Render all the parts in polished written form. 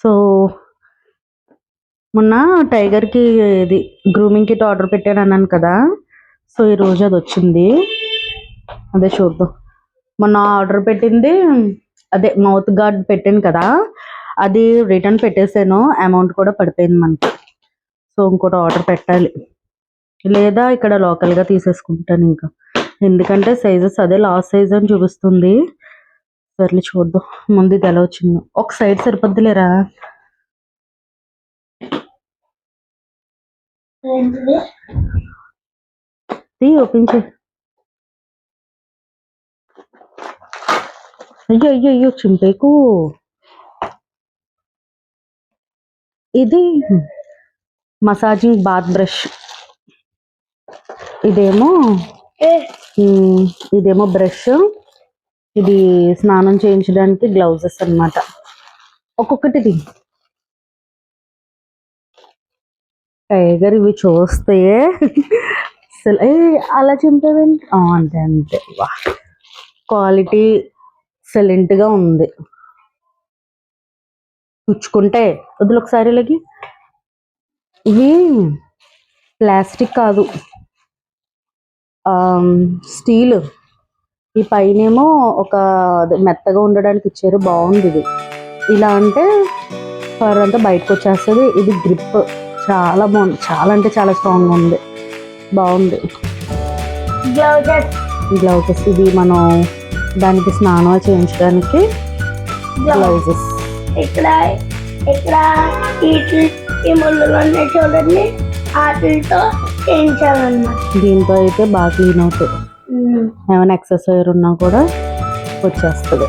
So మొన్న టైగర్కి ఇది grooming kit order పెట్టాను అన్నాను కదా. సో ఈరోజు అది వచ్చింది. అదే చూద్దాం. మొన్న ఆర్డర్ పెట్టింది అదే మౌత్ గార్డ్ పెట్టాను కదా, అది రిటర్న్ పెట్టేసాను. అమౌంట్ కూడా పడిపోయింది మనకి. సో ఇంకోటి ఆర్డర్ పెట్టాలి, లేదా ఇక్కడ లోకల్గా తీసేసుకుంటాను ఇంకా. ఎందుకంటే సైజెస్ అదే లాస్ట్ సైజ్ అని చూపిస్తుంది. సర్లే చూద్దాం ముందు ఇది ఎలా వచ్చిందో. ఒక సైడ్ సరిపోద్దులేరా. ఓపెన్ చే. అయ్యో అయ్యో అయ్యో చింపేకు. ఇది మసాజింగ్ బాత్ బ్రష్. ఇదేమో బ్రష్. ఇది స్నానం చేయించడానికి గ్లౌజెస్ అన్నమాట. ఒక్కొక్కటిది టైగర్ ఇవి చూస్తే అసలు అలా చింపేవేంటి. అంతే అంతే. వా క్వాలిటీ ఎక్సలెంట్గా ఉంది. పుచ్చుకుంటే వద్దులు ఒకసారి ఇలాగి. ఇవి ప్లాస్టిక్ కాదు, స్టీల్. ఈ పైనేమో ఒక మెత్తగా ఉండడానికి ఇచ్చారు. బాగుంది ఇది. ఇలా అంటే ఫర్ అంతా బయటకు వచ్చేస్తుంది. ఇది గ్రిప్ చాలా బాగుంది. చాలా అంటే చాలా స్ట్రాంగ్గా ఉంది. బాగుంది. గ్లౌజెస్ ఇది మనం దానికి స్నానం చేయించడానికి గ్లౌజెస్. ఇక్కడ ఇక్కడ ఈ ముళ్ళు ఉన్నాయి చూడండి, వాటితో చేయించాలన్నమాట. దీంతో అయితే బాగా క్లీన్ అవుతుంది. ఏమైనా ఎక్సర్సైజ్ ఉన్నా కూడా వచ్చేస్తుంది.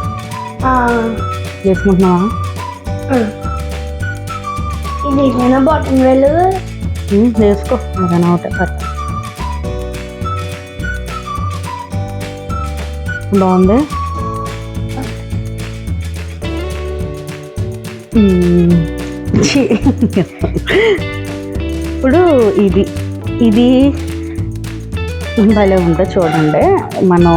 చేసుకుంటున్నావా? ఇది బాటమ్ వేలు వేసుకో. ఏదైనా ఒకటి కరెక్ట్. బాగుంది. ఇప్పుడు ఇది ఇది భలే ఉంటుంది చూడండి. మనం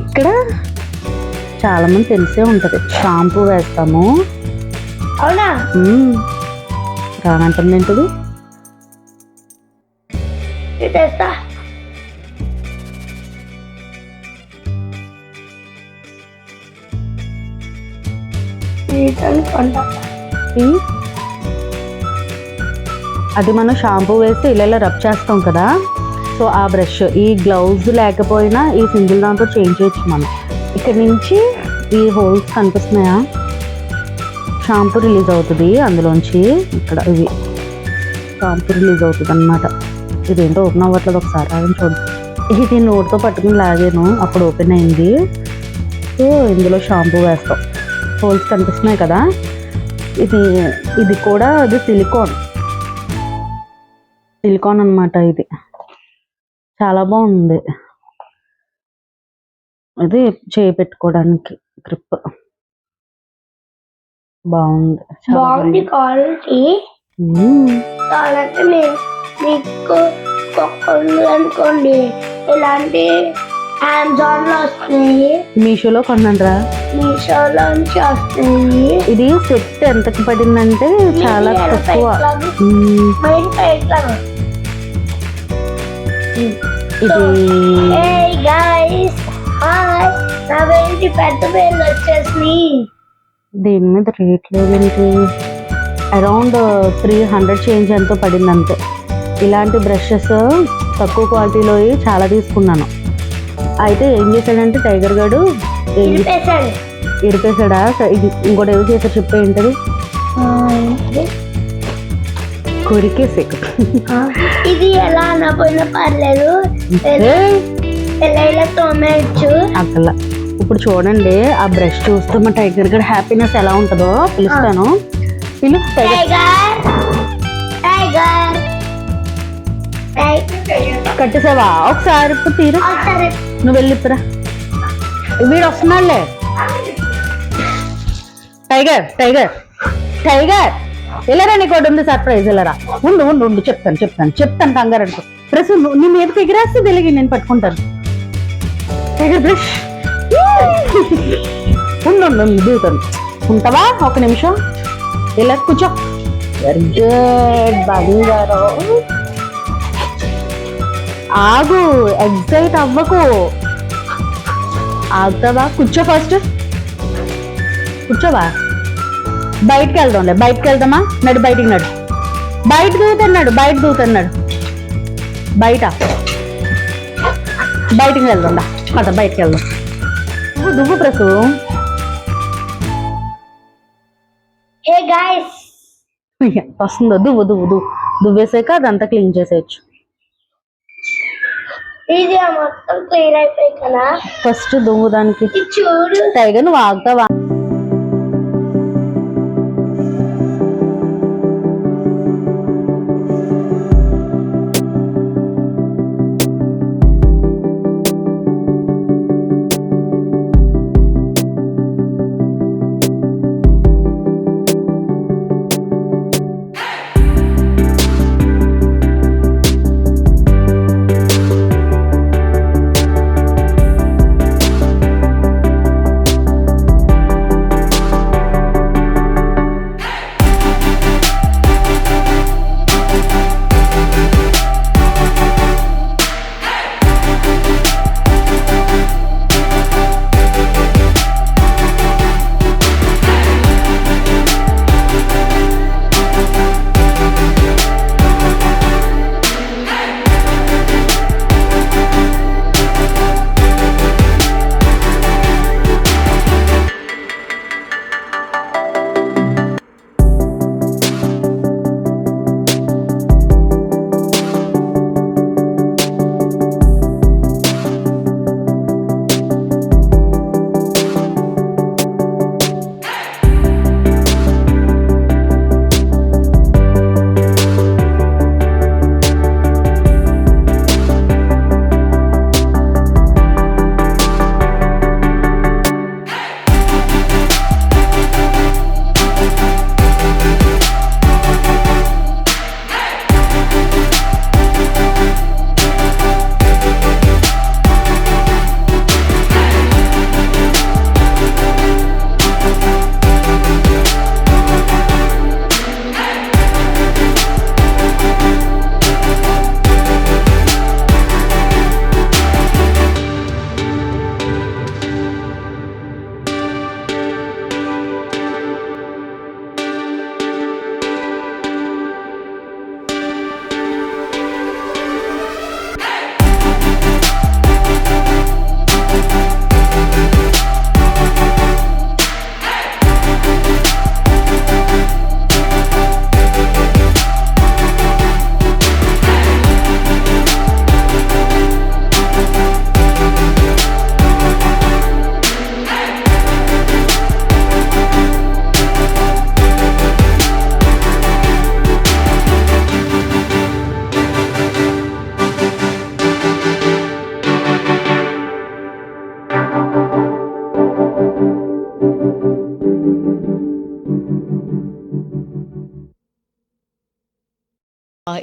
ఇక్కడ చాలా మంది తెలిసే ఉంటుంది, షాంపూ వేస్తాము. అవునా? రానంటుంది ఏంటిది. అది మనం షాంపూ వేసి ఇలా రబ్ చేస్తాం కదా. సో ఆ బ్రష్ ఈ గ్లౌజ్ లేకపోయినా ఈ సింగిల్ దాంతో చేంజ్ చేయొచ్చు మనం. ఇక్కడ నుంచి ఈ హోల్స్ కనిపిస్తున్నాయా, షాంపూ రిలీజ్ అవుతుంది అందులోంచి. ఇక్కడ ఇవి షాంపూ రిలీజ్ అవుతుంది అన్నమాట. ఇదేంటో ఓపెన్ అవ్వట్లేదు, ఒకసారి ఆగని చూద్దాం. ఇది నోట్తో పట్టుకుని లాగాను, అప్పుడు ఓపెన్ అయింది. సో ఇందులో షాంపూ వేస్తాం. హోల్స్ కనిపిస్తున్నాయి కదా. ఇది కూడా అది సిలికాన్ అన్నమాట. ఇది చాలా బాగుంది. ఇది చేయి పెట్టుకోవడానికి గ్రిప్ బాగుంది. క్వాలిటీ మీకు అనుకోండి, ఇలాంటి అమెజాన్ లో వస్తున్నాయి, మీషోలో కొన్నారా? మీషోలో నుంచి వస్తున్నాయి. ఇది సెట్ ఎంతకి పడిందంటే చాలా తక్కువ. ఇది పెద్ద పేర్లు వచ్చేసి దీని మీద రేట్ లేదేంటి, అరౌండ్ 300 చేంజ్ ఎంతో పడింది అంతే. ఇలాంటి బ్రషెస్ తక్కువ క్వాలిటీలో చాలా తీసుకున్నాను. అయితే ఏం చేశాడంటే టైగర్ గాడు ఇరిపేశాడా. ఇంకోటి ఏదో చేశాడు చెప్పే. ఏంటది? కొరికేసే. ఇది ఎలా అనపోయినా పర్లేదు, అట్లా. ఇప్పుడు చూడండి ఆ బ్రష్ చూస్తే మా టైగర్ గడ్ హ్యాపీనెస్ ఎలా ఉంటుందో పిలుస్తాను. కట్టేసావా? ఒకసారి ఇప్పుడు తీరు, నువ్వు వెళ్ళి ఇప్పుడా. వీడు వస్తున్నాడులే. టైగర్ టైగర్ టైగర్ వెళ్ళరా, నీకు ఒకటి ఉంది సర్ప్రైజ్. వెళ్ళరా, ఉండు ఉండు ఉండు చెప్తాను కంగారు అనుకో. ప్రెస్ నీ మీదకి ఎగిరేస్తే తెలిగి నేను పట్టుకుంటాను. టైగర్ బ్రష్ ఉండు దిగుతాను. ఉంటావా ఒక నిమిషం? ఇలా కూర్చో. వెరీ గుడ్ బంగారం. ఆగు, ఎగ్జైట్ అవ్వకు. ఆగుతావా? కూర్చో ఫస్ట్. కూర్చోవా? బయటికి వెళ్దాంలే. బయటికి వెళ్దామా? నడు, బయటికి నడు. బయట దూతున్నాడు. బయటికి వెళ్దాం. పద బయటికి వెళ్దాం. దువ్వు ప్రసు. హే గాయ్స్, వస్తుందో? దువ్వేసాక అదంతా క్లీన్ చేసేయచ్చు. ఇది మొత్తం క్లియర్ అయిపోయి కదా. ఫస్ట్ దువ్వు దానికి. చూడు టైగర్, నువ్వు ఆగుతావా?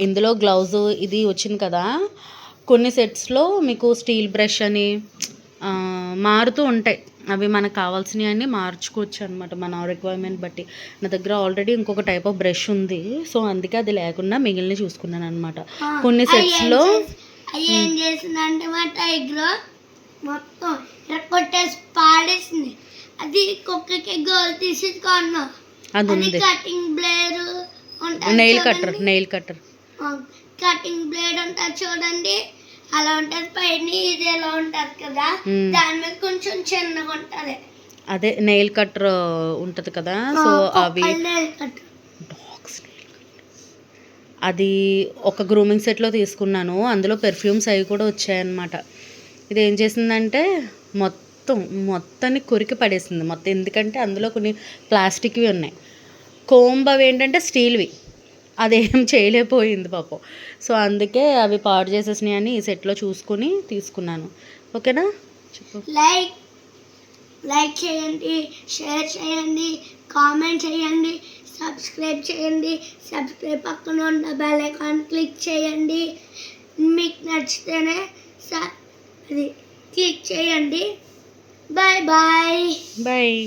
ఇందులో గ్లౌజ్ ఇది వచ్చింది కదా. కొన్ని సెట్స్లో మీకు స్టీల్ బ్రష్ అని మారుతూ ఉంటాయి. అవి మనకు కావాల్సినవి అన్నీ మార్చుకోవచ్చు అనమాట మన రిక్వైర్మెంట్ బట్టి. నా దగ్గర ఆల్రెడీ ఇంకొక టైప్ ఆఫ్ బ్రష్ ఉంది, సో అందుకే అది లేకుండా మిగిలిన చూసుకున్నాను అనమాట. కొన్ని సెట్స్లో ఏం చేసిందంటే మా టైగర్ మొత్తం కొట్టేసి పాడేసింది. అది కుక్కకి గోల్ తీసి కొన్నా. అది ఉంది cutting blade, nail cutter cutting blade ఉంటుంది చూడండి, అలా ఉంటది. పైన ఇది ఎలా ఉంటది కదా, దాని మీద కొంచెం చిన్నగా ఉంటది. అదే నెయిల్ కట్టర్ ఉంటది కదా. సో అవి అది ఒక గ్రూమింగ్ సెట్లో తీసుకున్నాను. అందులో పెర్ఫ్యూమ్స్ అవి కూడా వచ్చాయన్నమాట. ఇది ఏం చేసిందంటే మొత్తాన్ని కొరికి పడేసింది మొత్తం. ఎందుకంటే అందులో కొన్ని ప్లాస్టిక్వి ఉన్నాయి, కోంబ్ అవి ఏంటంటే స్టీల్వి. అదేం చేయలేకపోయింది పాపం. సో అందుకే అవి పాడు చేసేసినాయి అని ఈ సెట్లో చూసుకుని తీసుకున్నాను. ఓకేనా? చెప్పు. లైక్ చేయండి, షేర్ చేయండి, కామెంట్ చేయండి, సబ్స్క్రైబ్ చేయండి. సబ్స్క్రైబ్ పక్కన ఉన్న బెల్ ఐకాన్ క్లిక్ చేయండి. మీకు నచ్చితేనే అది క్లిక్ చేయండి. Bye bye. బాయ్.